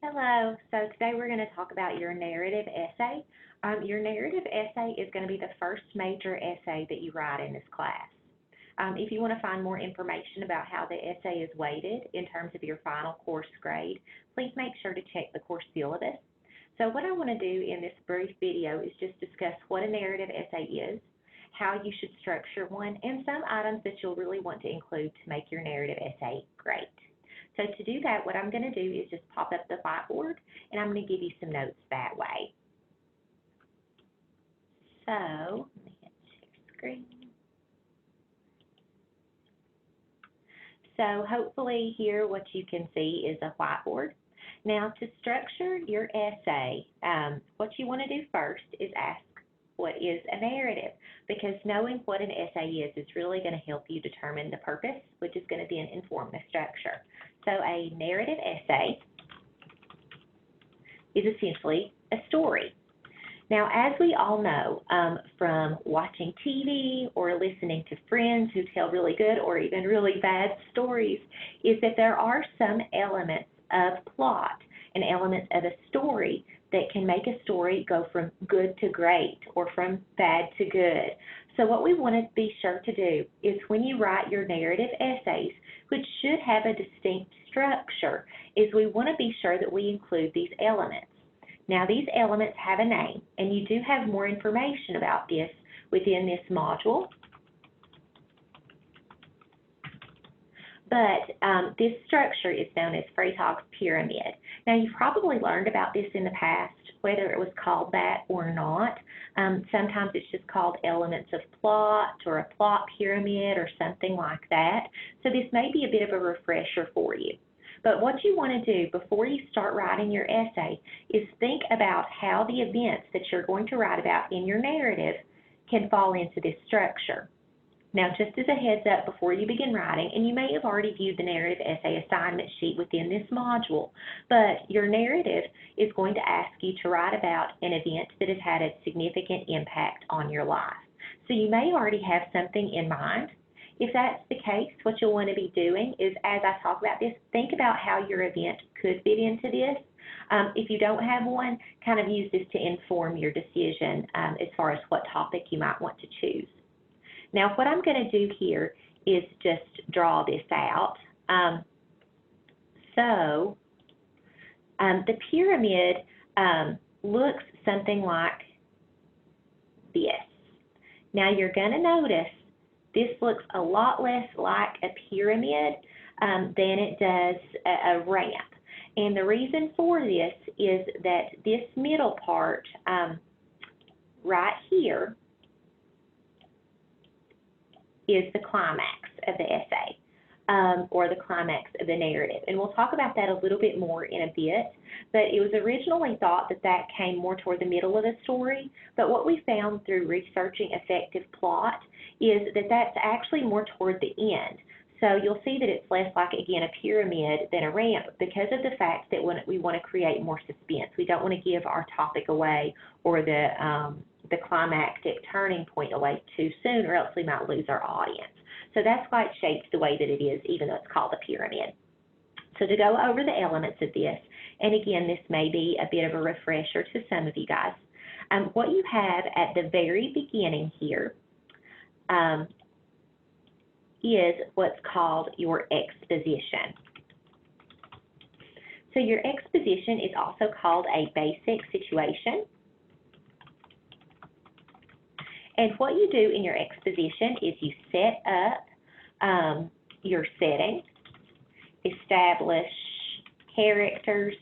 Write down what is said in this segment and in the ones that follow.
Hello. So today we're going to talk about your narrative essay. Your narrative essay is going to be the first major essay that you write in this class. If you want to find more information about how the essay is weighted in terms of your final course grade, please make sure to check the course syllabus. So what I want to do in this brief video is just discuss what a narrative essay is, how you should structure one, and some items that you'll really want to include to make your narrative essay great. So to do that, what I'm going to do is just pop up the whiteboard, and I'm going to give you some notes that way. So let me hit share screen. So hopefully here what you can see is a whiteboard. Now to structure your essay, what you want to do first is ask, what is a narrative? Because knowing what an essay is really going to help you determine the purpose, which is going to then inform the structure. So a narrative essay is essentially a story. Now, as we all know from watching TV or listening to friends who tell really good or even really bad stories, is that there are some elements of plot and elements of a story that can make a story go from good to great or from bad to good. So what we want to be sure to do is when you write your narrative essays, which should have a distinct structure, is we want to be sure that we include these elements. Now these elements have a name, and you do have more information about this within this module. But this structure is known as Freytag's pyramid. Now, you've probably learned about this in the past, whether it was called that or not. Sometimes it's just called elements of plot or a plot pyramid or something like that. So this may be a bit of a refresher for you. But what you want to do before you start writing your essay is think about how the events that you're going to write about in your narrative can fall into this structure. Now, just as a heads up before you begin writing, and you may have already viewed the narrative essay assignment sheet within this module, but your narrative is going to ask you to write about an event that has had a significant impact on your life. So you may already have something in mind. If that's the case, what you'll want to be doing is, as I talk about this, think about how your event could fit into this. If you don't have one, kind of use this to inform your decision as far as what topic you might want to choose. Now, what I'm going to do here is just draw this out. The pyramid looks something like this. Now, you're going to notice this looks a lot less like a pyramid than it does a ramp. And the reason for this is that this middle part right here is the climax of the essay, or the climax of the narrative. And we'll talk about that a little bit more in a bit, but it was originally thought that that came more toward the middle of the story, but what we found through researching effective plot is that that's actually more toward the end. So you'll see that it's less like, again, a pyramid than a ramp because of the fact that when we want to create more suspense. We don't want to give our topic away or the climactic turning point away too soon, or else we might lose our audience. So that's why it's shaped the way that it is, even though it's called a pyramid. So to go over the elements of this, and again, this may be a bit of a refresher to some of you guys, what you have at the very beginning here is what's called your exposition. So your exposition is also called a basic situation. And what you do in your exposition is you set up your setting, establish characters.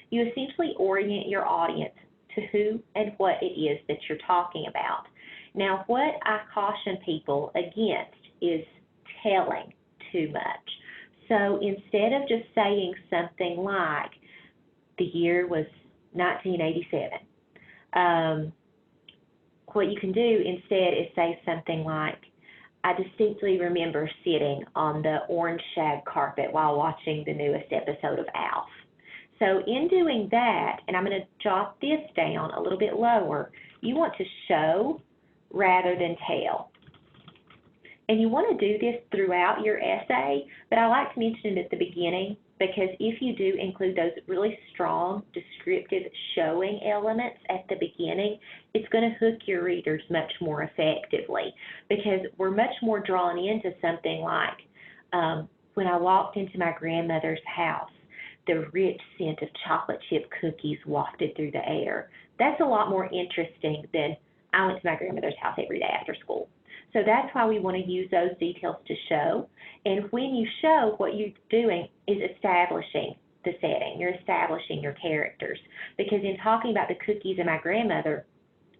You essentially orient your audience to who and what it is that you're talking about. Now, what I caution people against is telling too much. So instead of just saying something like, the year was 1987, what you can do instead is say something like, I distinctly remember sitting on the orange shag carpet while watching the newest episode of ALF. So in doing that, and I'm going to jot this down a little bit lower, you want to show rather than tell. And you want to do this throughout your essay, but I like to mention it at the beginning because if you do include those really strong, descriptive, showing elements at the beginning, it's going to hook your readers much more effectively, because we're much more drawn into something like, when I walked into my grandmother's house, the rich scent of chocolate chip cookies wafted through the air. That's a lot more interesting than I went to my grandmother's house every day after school. So that's why we want to use those details to show. And when you show, what you're doing is establishing the setting. You're establishing your characters. Because in talking about the cookies and my grandmother,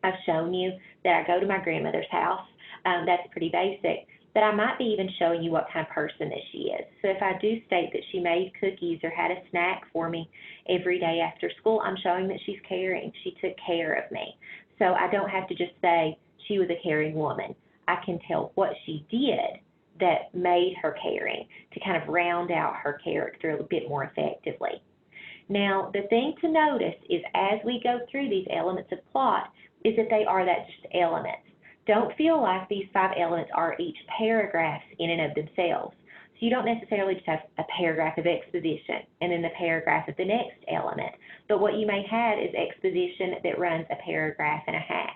I've shown you that I go to my grandmother's house. That's pretty basic. But I might be even showing you what kind of person that she is. So if I do state that she made cookies or had a snack for me every day after school, I'm showing that she's caring. She took care of me. So I don't have to just say she was a caring woman. I can tell what she did that made her caring to kind of round out her character a bit more effectively. Now, the thing to notice is as we go through these elements of plot is that they are that just elements. Don't feel like these 5 elements are each paragraphs in and of themselves. So you don't necessarily just have a paragraph of exposition and then the paragraph of the next element. But what you may have is exposition that runs a paragraph and a half.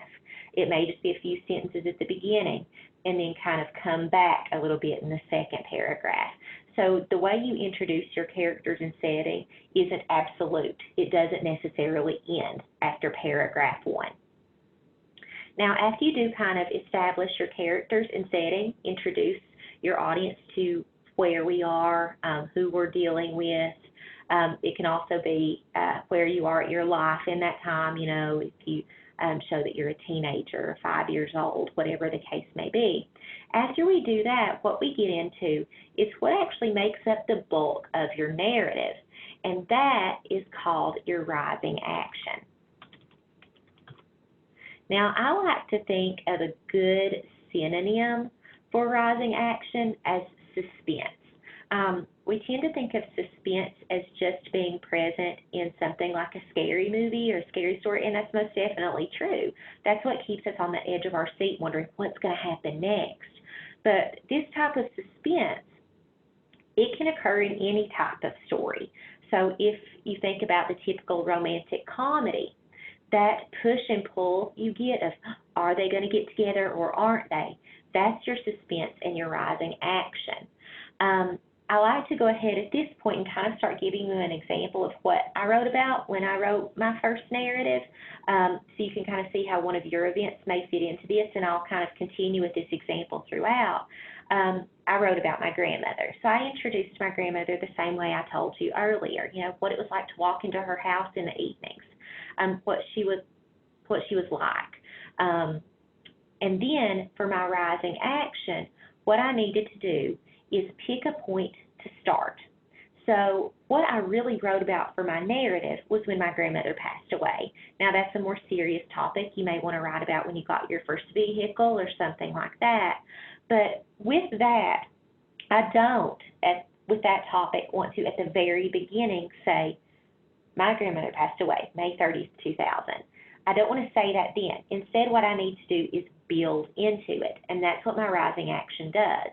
It may just be a few sentences at the beginning and then kind of come back a little bit in the second paragraph. So the way you introduce your characters and setting isn't absolute. It doesn't necessarily end after paragraph 1. Now, after you do kind of establish your characters and setting, introduce your audience to where we are, who we're dealing with. It can also be where you are at your life in that time, if you show that you're a teenager or 5 years old, whatever the case may be. After we do that, what we get into is what actually makes up the bulk of your narrative, and that is called your rising action. Now, I like to think of a good synonym for rising action as suspense. We tend to think of suspense as just being present in something like a scary movie or a scary story, and that's most definitely true. That's what keeps us on the edge of our seat wondering what's going to happen next. But this type of suspense, it can occur in any type of story. So if you think about the typical romantic comedy, that push and pull you get of, are they going to get together or aren't they? That's your suspense and your rising action. I like to go ahead at this point and kind of start giving you an example of what I wrote about when I wrote my first narrative, so you can kind of see how one of your events may fit into this, and I'll kind of continue with this example throughout. I wrote about my grandmother. So I introduced my grandmother the same way I told you earlier, what it was like to walk into her house in the evenings, what she was like. And then for my rising action, what I needed to do is pick a point to start. So what I really wrote about for my narrative was when my grandmother passed away. Now that's a more serious topic you may want to write about when you got your first vehicle or something like that. But with that, I don't, with that topic, want to at the very beginning say, my grandmother passed away May 30th, 2000. I don't want to say that then. Instead, what I need to do is build into it, and that's what my rising action does.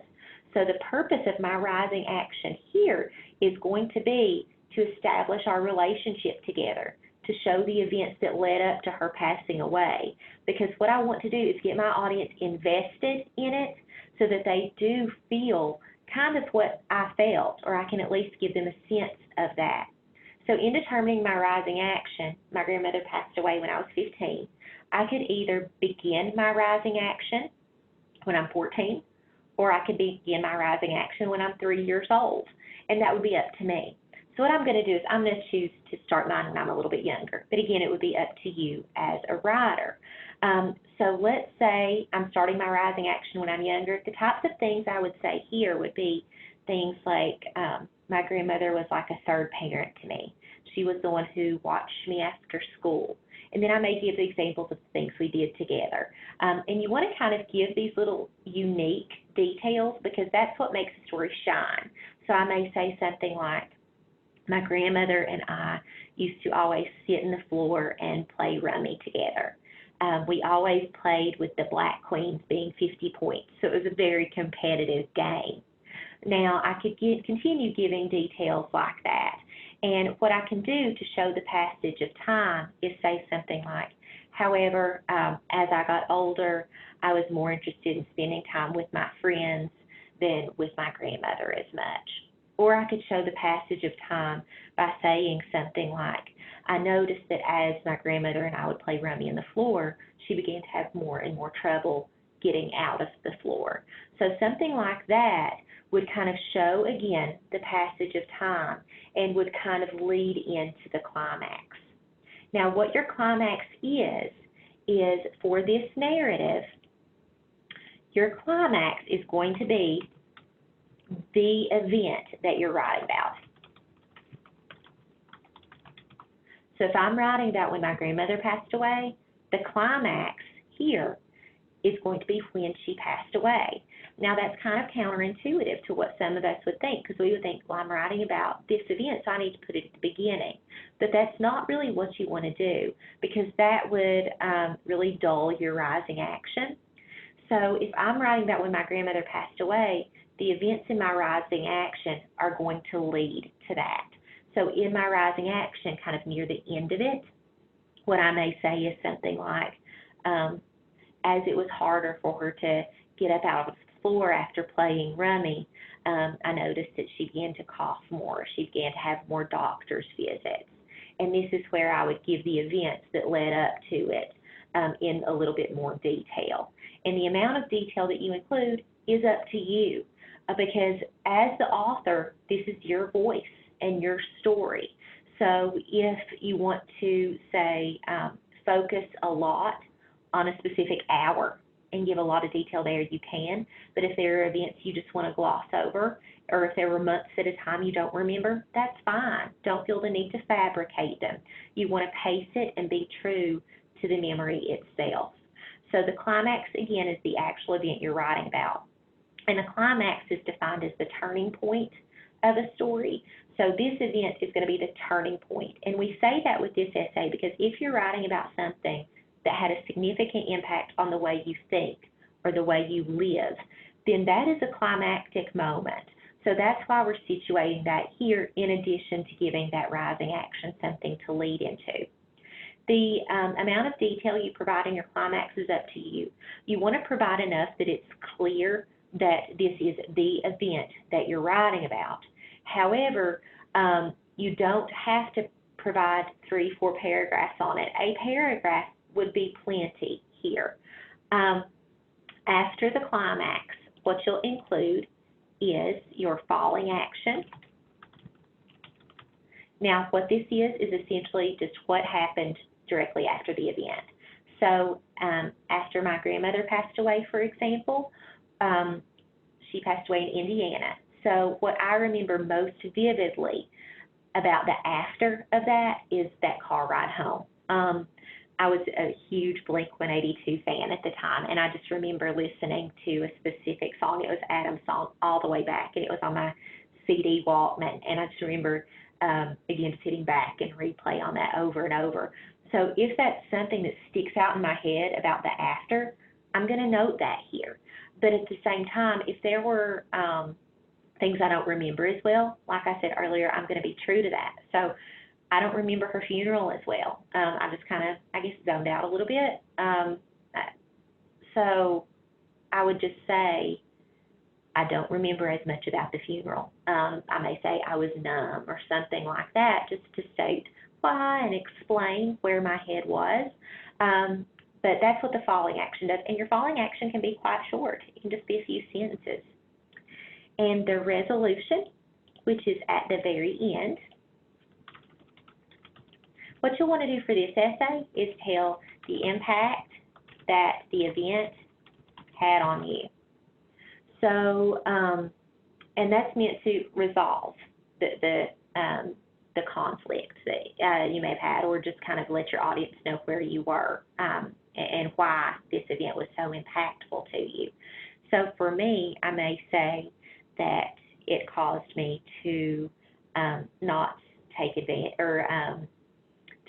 So the purpose of my rising action here is going to be to establish our relationship together, to show the events that led up to her passing away. Because what I want to do is get my audience invested in it so that they do feel kind of what I felt, or I can at least give them a sense of that. So in determining my rising action, my grandmother passed away when I was 15. I could either begin my rising action when I'm 14, or I could begin my rising action when I'm 3 years old, and that would be up to me. So what I'm going to do is I'm going to choose to start mine when I'm a little bit younger, but again, it would be up to you as a writer. So let's say I'm starting my rising action when I'm younger. The types of things I would say here would be things like my grandmother was like a third parent to me. She was the one who watched me after school. And then I may give examples of things we did together. And you want to kind of give these little unique details because that's what makes the story shine. So I may say something like, my grandmother and I used to always sit on the floor and play rummy together. We always played with the black queens being 50 points, so it was a very competitive game. Now, I could continue giving details like that. And what I can do to show the passage of time is say something like, however, as I got older, I was more interested in spending time with my friends than with my grandmother as much. Or I could show the passage of time by saying something like, I noticed that as my grandmother and I would play rummy on the floor, she began to have more and more trouble getting out of the floor. So something like that would kind of show, again, the passage of time and would kind of lead into the climax. Now, what your climax is for this narrative, your climax is going to be the event that you're writing about. So if I'm writing about when my grandmother passed away, the climax here is going to be when she passed away. Now, that's kind of counterintuitive to what some of us would think, because we would think, well, I'm writing about this event, so I need to put it at the beginning. But that's not really what you want to do, because that would really dull your rising action. So if I'm writing about when my grandmother passed away, the events in my rising action are going to lead to that. So in my rising action, kind of near the end of it, what I may say is something like, as it was harder for her to get up out of the floor after playing rummy, I noticed that she began to cough more. She began to have more doctor's visits. And this is where I would give the events that led up to it in a little bit more detail. And the amount of detail that you include is up to you, because as the author, this is your voice and your story. So if you want to say focus a lot on a specific hour and give a lot of detail there, you can. But if there are events you just want to gloss over, or if there were months at a time you don't remember, that's fine. Don't feel the need to fabricate them. You want to pace it and be true to the memory itself. So the climax, again, is the actual event you're writing about. And the climax is defined as the turning point of a story. So this event is going to be the turning point. And we say that with this essay because if you're writing about something that had a significant impact on the way you think or the way you live, then that is a climactic moment. So that's why we're situating that here in addition to giving that rising action something to lead into. The amount of detail you provide in your climax is up to you. You want to provide enough that it's clear that this is the event that you're writing about. However, you don't have to provide 3-4 paragraphs on it. A paragraph would be plenty here. After the climax, what you'll include is your falling action. Now, what this is essentially just what happened directly after the event. So after my grandmother passed away, for example, she passed away in Indiana. So what I remember most vividly about the after of that is that car ride home. I was a huge Blink-182 fan at the time, and I just remember listening to a specific song. It was Adam's song all the way back, and it was on my CD Walkman, and I just remember, again, sitting back and replay on that over and over. So if that's something that sticks out in my head about the after, I'm going to note that here. But at the same time, if there were things I don't remember as well, like I said earlier, I'm going to be true to that. So I don't remember her funeral as well. I just kind of, I guess, zoned out a little bit. So I would just say I don't remember as much about the funeral. I may say I was numb or something like that, just to state why and explain where my head was. But that's what the falling action does. And your falling action can be quite short. It can just be a few sentences. And the resolution, which is at the very end, what you'll want to do for this essay is tell the impact that the event had on you. So, and that's meant to resolve the conflicts that you may have had, or just kind of let your audience know where you were and why this event was so impactful to you. So for me, I may say that it caused me to not take advantage, or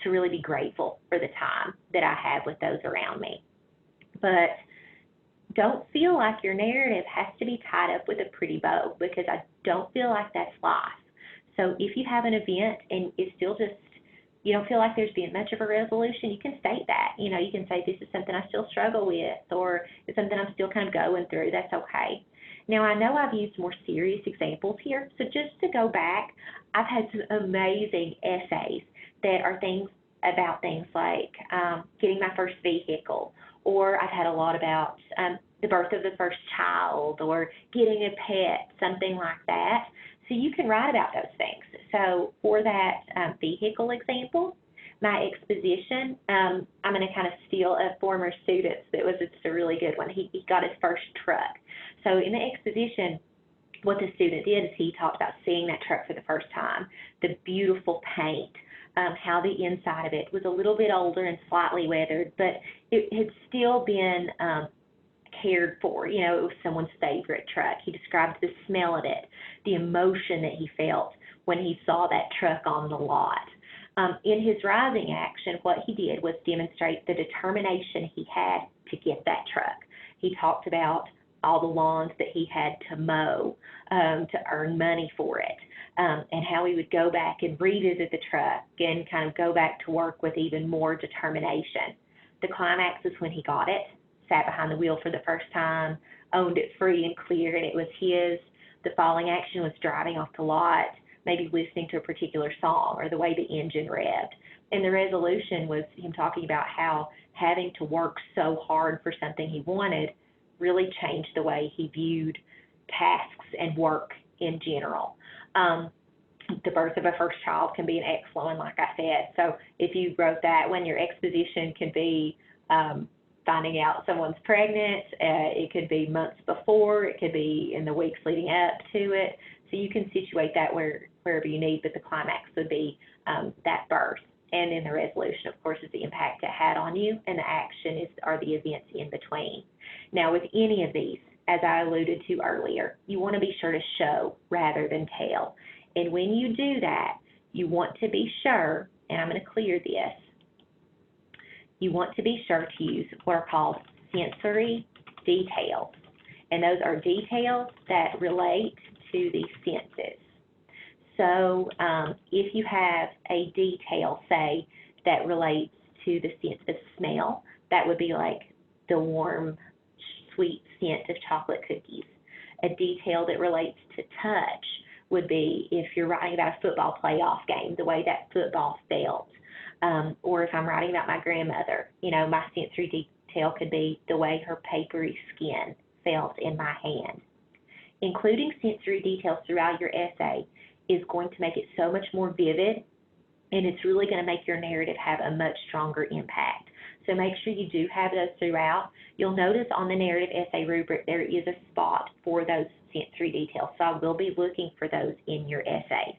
to really be grateful for the time that I had with those around me. But don't feel like your narrative has to be tied up with a pretty bow, because I don't feel like that's life. So if you have an event and it's still just, you don't feel like there's been much of a resolution, you can state that. You know, you can say, this is something I still struggle with, or it's something I'm still kind of going through. That's okay. Now, I know I've used more serious examples here, so just to go back, I've had some amazing essays that are things about things like getting my first vehicle, or I've had a lot about the birth of the first child, or getting a pet, something like that. So you can write about those things. So for that vehicle example, my exposition, I'm going to kind of steal a former student's that was just a really good one. He got his first truck. So in the exposition, what the student did is he talked about seeing that truck for the first time, the beautiful paint, how the inside of it was a little bit older and slightly weathered, but it had still been cared for. You know, it was someone's favorite truck. He described the smell of it, the emotion that he felt when he saw that truck on the lot. In his rising action, what he did was demonstrate the determination he had to get that truck. He talked about all the lawns that he had to mow to earn money for it, and how he would go back and revisit the truck and kind of go back to work with even more determination. The climax is when he got it, sat behind the wheel for the first time, owned it free and clear, and it was his. The falling action was driving off the lot, maybe listening to a particular song or the way the engine revved. And the resolution was him talking about how having to work so hard for something he wanted really changed the way he viewed tasks and work in general. The birth of a first child can be an excellent one, like I said. So if you wrote that one, your exposition could be finding out someone's pregnant. It could be months before. It could be in the weeks leading up to it. So you can situate that wherever you need, but the climax would be that birth. And then the resolution, of course, is the impact it had on you, and the action are the events in between. Now, with any of these, as I alluded to earlier, you want to be sure to show rather than tell. And when you do that, you want to be sure, and I'm going to clear this, you want to be sure to use what are called sensory details. And those are details that relate to the senses. So if you have a detail, say, that relates to the sense of smell, that would be like the warm, sweet scent of chocolate cookies. A detail that relates to touch would be if you're writing about a football playoff game, the way that football felt. Or if I'm writing about my grandmother, you know, my sensory detail could be the way her papery skin felt in my hand. Including sensory details throughout your essay is going to make it so much more vivid, and it's really going to make your narrative have a much stronger impact. So make sure you do have those throughout. You'll notice on the narrative essay rubric there is a spot for those sensory details, so I will be looking for those in your essays.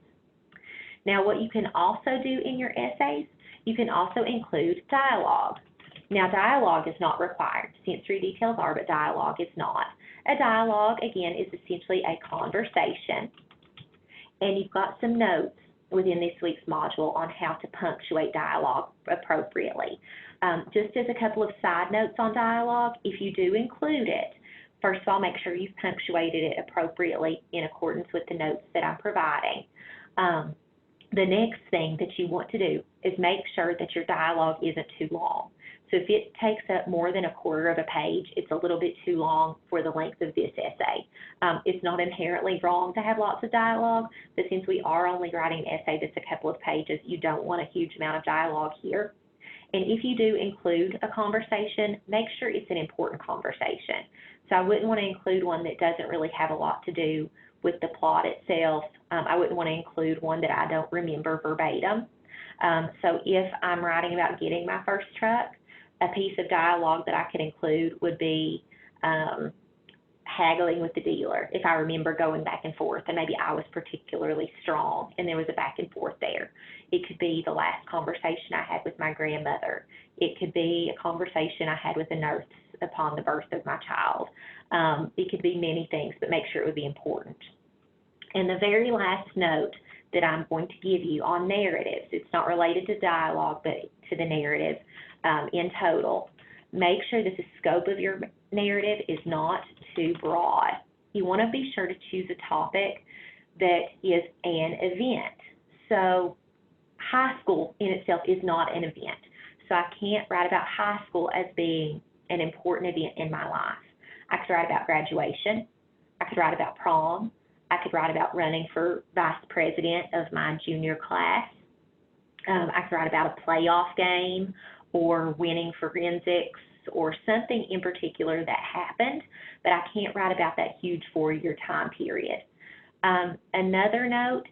Now, what you can also do in your essays, you can also include dialogue. Now, dialogue is not required. Sensory details are, but dialogue is not. A dialogue, again, is essentially a conversation, and you've got some notes within this week's module on how to punctuate dialogue appropriately. Just as a couple of side notes on dialogue, if you do include it, first of all, make sure you've punctuated it appropriately in accordance with the notes that I'm providing. The next thing that you want to do is make sure that your dialogue isn't too long. So if it takes up more than a quarter of a page, it's a little bit too long for the length of this essay. It's not inherently wrong to have lots of dialogue, but since we are only writing an essay that's a couple of pages, you don't want a huge amount of dialogue here. And if you do include a conversation, make sure it's an important conversation. So I wouldn't want to include one that doesn't really have a lot to do with the plot itself. I wouldn't want to include one that I don't remember verbatim. So if I'm writing about getting my first truck, a piece of dialogue that I could include would be haggling with the dealer. If I remember going back and forth, and maybe I was particularly strong and there was a back and forth there. It could be the last conversation I had with my grandmother. It could be a conversation I had with a nurse upon the birth of my child. It could be many things, but make sure it would be important. And the very last note that I'm going to give you on narratives, it's not related to dialogue, but to the narrative in total. Make sure that the scope of your narrative is not too broad. You want to be sure to choose a topic that is an event. So high school in itself is not an event. So I can't write about high school as being an important event in my life. I could write about graduation. I could write about prom. I could write about running for vice president of my junior class. I could write about a playoff game or winning forensics or something in particular that happened, but I can't write about that huge 4-year time period. Another note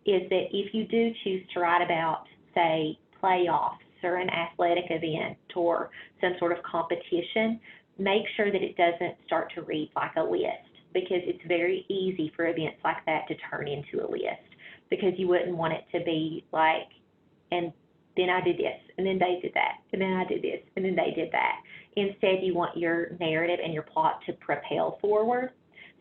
is that if you do choose to write about, say, playoffs or an athletic event or some sort of competition, make sure that it doesn't start to read like a list, because it's very easy for events like that to turn into a list, because you wouldn't want it to be like, and then I did this, and then they did that, and then I did this, and then they did that. Instead, you want your narrative and your plot to propel forward.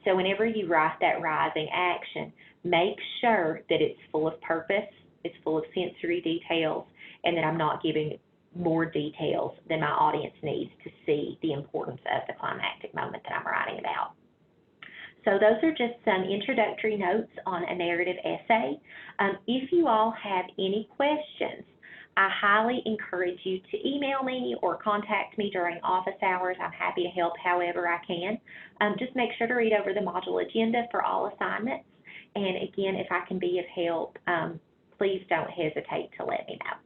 So whenever you write that rising action, make sure that it's full of purpose, it's full of sensory details, and that I'm not giving more details than my audience needs to see the importance of the climactic moment that I'm writing about. So those are just some introductory notes on a narrative essay. If you all have any questions, I highly encourage you to email me or contact me during office hours. I'm happy to help however I can. Just make sure to read over the module agenda for all assignments. And again, if I can be of help, please don't hesitate to let me know.